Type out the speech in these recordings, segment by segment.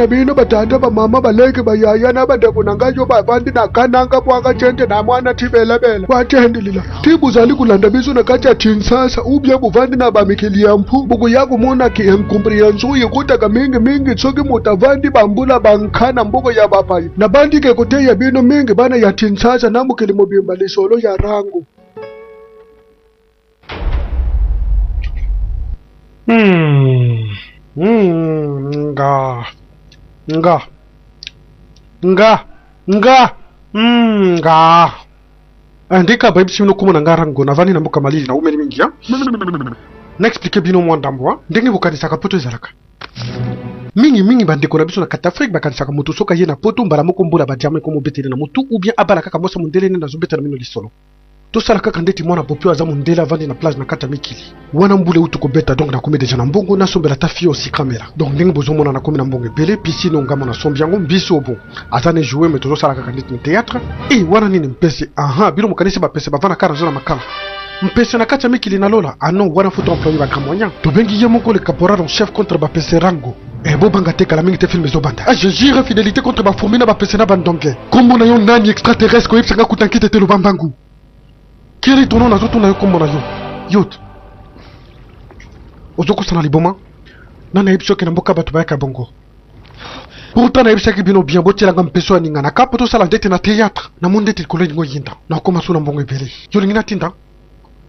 na bino batata bamama baleke bayaya nabadeko nangayo bavandi nakananga bwanga chente na mwana tibelabela watendilila tibuzali kulanda biso nakacha tinsasa ubye buvandi na bamikilia mpu buku yako mona ki enkumbriyanzu yikutaka mingi tsoki mutavandi bambula bankana mbuko ya bapayi na bandi ke kuteya bino mingi bana ya tinsasa namukili mubimba lisolo ya rangu. Nga andika baby sino kumuna ngarango na vani na mbuka malili na umeli mingi ya na explique bino mwandambo ndenge bukanisaka poto ezalaka mingi bandeko na biso na katafrik bakanisaka mutu soka ye na poto mbala moko mbula badiamo ko mobetele na mutu ou bien abala kaka mosa mundele ne na zobetela mino lisolo tosala kaka ndeti mwana popio aza mundele avandi na plage na kata mikili wana mbule utu kobeta donc nakomi deja na mbongo nasombela ta fille aussi kamera donc ndenge bozomona nakomi na mbongo ebele piscine ngama na sombi yango mbiso bon aza ne jouer mais tozosala kaka ndeti na théâtre e wana nini mpese bino mokanisi bapese bavana kara zo na makala mpese na kati ya mikili na lola non wana foto employé ba grand moyen tobengi ye moko le caporal en chef contre bapese rango bobanga te kala mingi te film ezobanda je jure fidélité contre bafourmi na bapese na bandonge kombo na yo nani extraterrestre koyebisanga kutankite te lobambangu kiri tono na zoto na yo kombo na yo yot ozokosana liboma na nayebisoki na mboka bato bayaka bongo pourtant nayebisaki bino bien botielanga mpeso ya ningana kapo tosala ndete na théâtre na mo ndete likolo elingo yinda nakoma so na mbongo ebele yo lingi natinda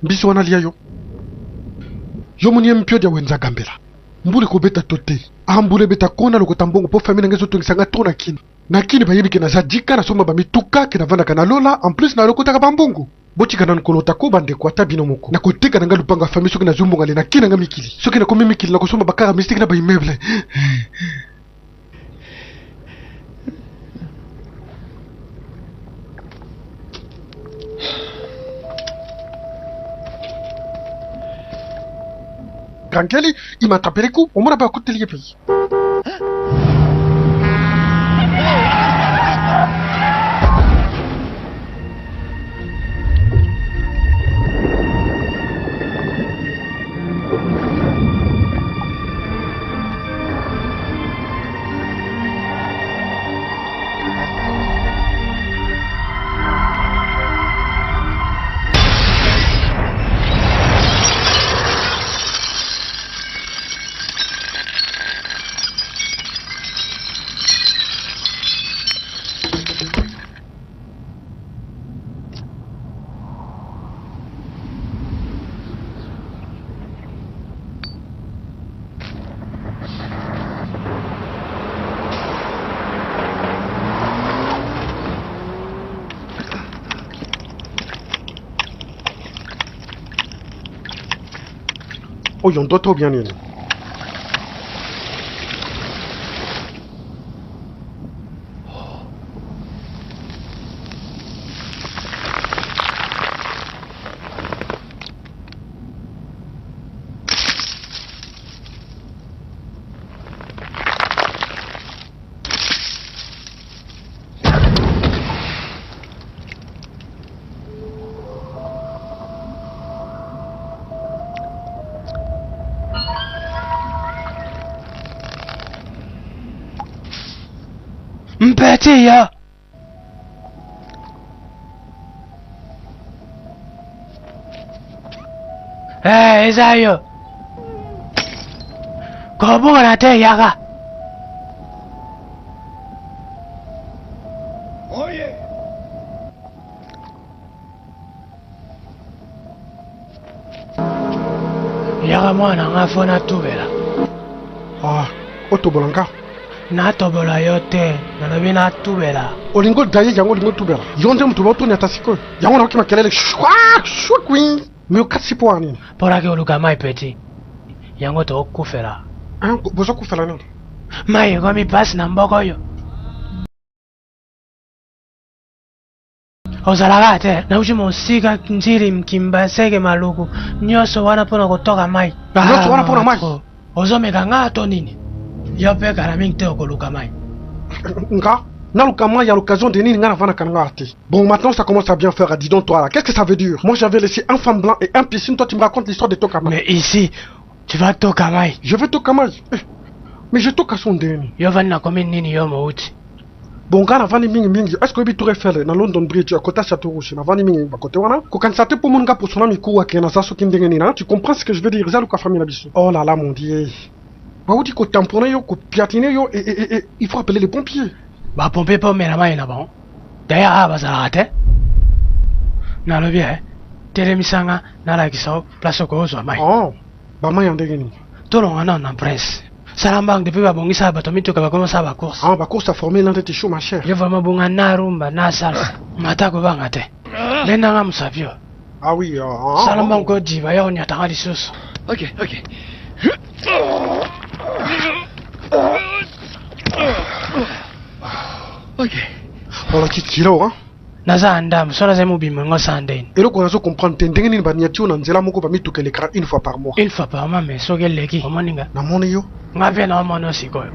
mbisi wana lia yo moni mpio dia wenza gambela mbuli kobeta tote ambule beta kona lokota mbongo po famille ngezo tungisanga to na kini bayebike na zadika na soma bamituka ke na vanda kana lola en plus na lokota ka bambongo botika na nkolota ko bande ko ata bino moko na koteka na ngalupanga famille soki na zumbonga le na kina nga mikili soki na komi mikili na kosoma bakara mystique na ba immeuble Grangeli, il m'a tapé les coups, on m'a pas écouté les pays. Oh, yon doit trop bien nini. Mpete ya eza yo kobona te yaka oye yaka mwana ngafona tubela otobolanga natobola yo te nalobi natubela olingo daye yango olingo tubela yo nde mutu baotoni ata sikoyo yango nakoki makelele shwakwi me okasi po wanini mpolaki oluka mai peti yango tokufela bozokufela nini mai ekomi pasi na mboko oyo ozalaka te nauti mosika nzili mkimba seke maluku nyonso wana mpona kotoka mai nyonso wana mpona mai ozomeka nga to nini yo pe kala mingi te okoluka mai nga naluka mai à l'occasion de nini nga navana kananga ate bon maintenant ça commence à bien faire dis donc toi là qu'est-ce que ça veut dire moi j'avais laissé un femme blanc et un piscine toi tu me racontes l'histoire de Tokamai mais ici tu vas Tokamai je vais Tokamai Mais je toka son deni. Yo vani na commune nini yo mouti? Bon gars navani mingi. Est-ce que oyebi Tour Eiffel na London Bridge à côté Château Rouge navani mingi bakote wana? Kokanisa te po mon gars posona miku wa kena za soki ndenge nini, tu comprends ce que je veux dire? Zaluka famille na biso. Oh là là mon dieu. Bah ou dit ko tamponner yo, ko piatiner yo et il faut appeler les pompiers. Bah pompier pas mais la main na bon. D'ailleurs ah bazala rate. Na lo bien. Telemisanga na la kiso place ko zo mai. Oh. Bah mai ndenge nini? Tolonga na prince. Salambang depuis ba bongisa bato mituka ba commencer ba course. Ah ba course à former l'un de tes chaud ma chère. Yo vraiment bonga na rumba na salsa. Mata ko banga te. Lena nga musavio. Ah oui, Salambang ko di ba yo nya tanga lisusu. Ok. Ok. On la quitte kilo hein. Naza andam sona zemu bimongo sandeni. Et donc on a comprendre ndenge nini ba niati na nzela moko ba mituka l'écran une fois par mois. Une fois par mois mais sogeleki omoninga. Na moni yo. Ngabe na omono sikoyo.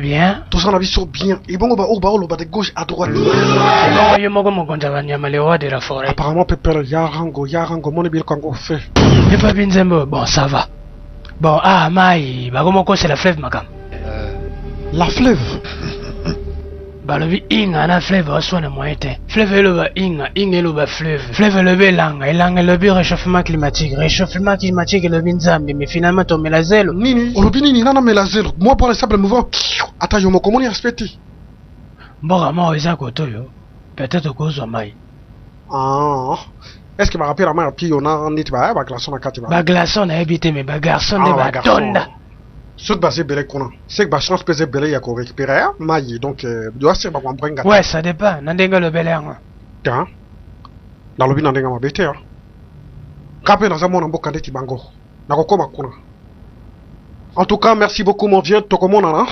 Bien. Tout ça on a vu sur bien. Et bon on va de gauche à droite. Apparemment Pepper Yarango mon bil kango fait. Et pas Binzembo, bon ça va. Bon ah mai, bagomoko c'est la fleuve makam. La fleuve. Balobi inga na fleuve oswana moite. Fleuve eloba inga eloba fleuve. Fleuve eloba elanga elobi réchauffement climatique. Réchauffement climatique elobi nzambe mais finalement to melazelo. Nini? Olobi nini nana melazelo. Moi pour le simple mouvement. Attends, yo moko moni respecté. Mboga mo eza kotoyo. Peut-être kozwa mai. Ah. Est-ce que ma rappelle la main à pied on a nit ba glaçon na kati ba. Ba glaçon na habité mais ba garçon de ba tonda. Ce que basé belé qu'on a. C'est que ba chance pesé belé ya ko récupérer maille donc doit ser ba kwambrenga. Ouais, ça dépend. Nandenga le belé nga. Tiens. Dans le bin nandenga ma bete ya. Kapé na zamona mboka ndeti bango. Na kokoma kuna. En tout cas, merci beaucoup mon vieux Tokomonana.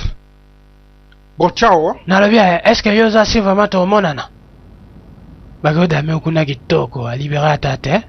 Bon ciao. Na le bien, est-ce que yoza si vraiment Tokomonana? Bagoda me okuna kitoko, a libérer tate.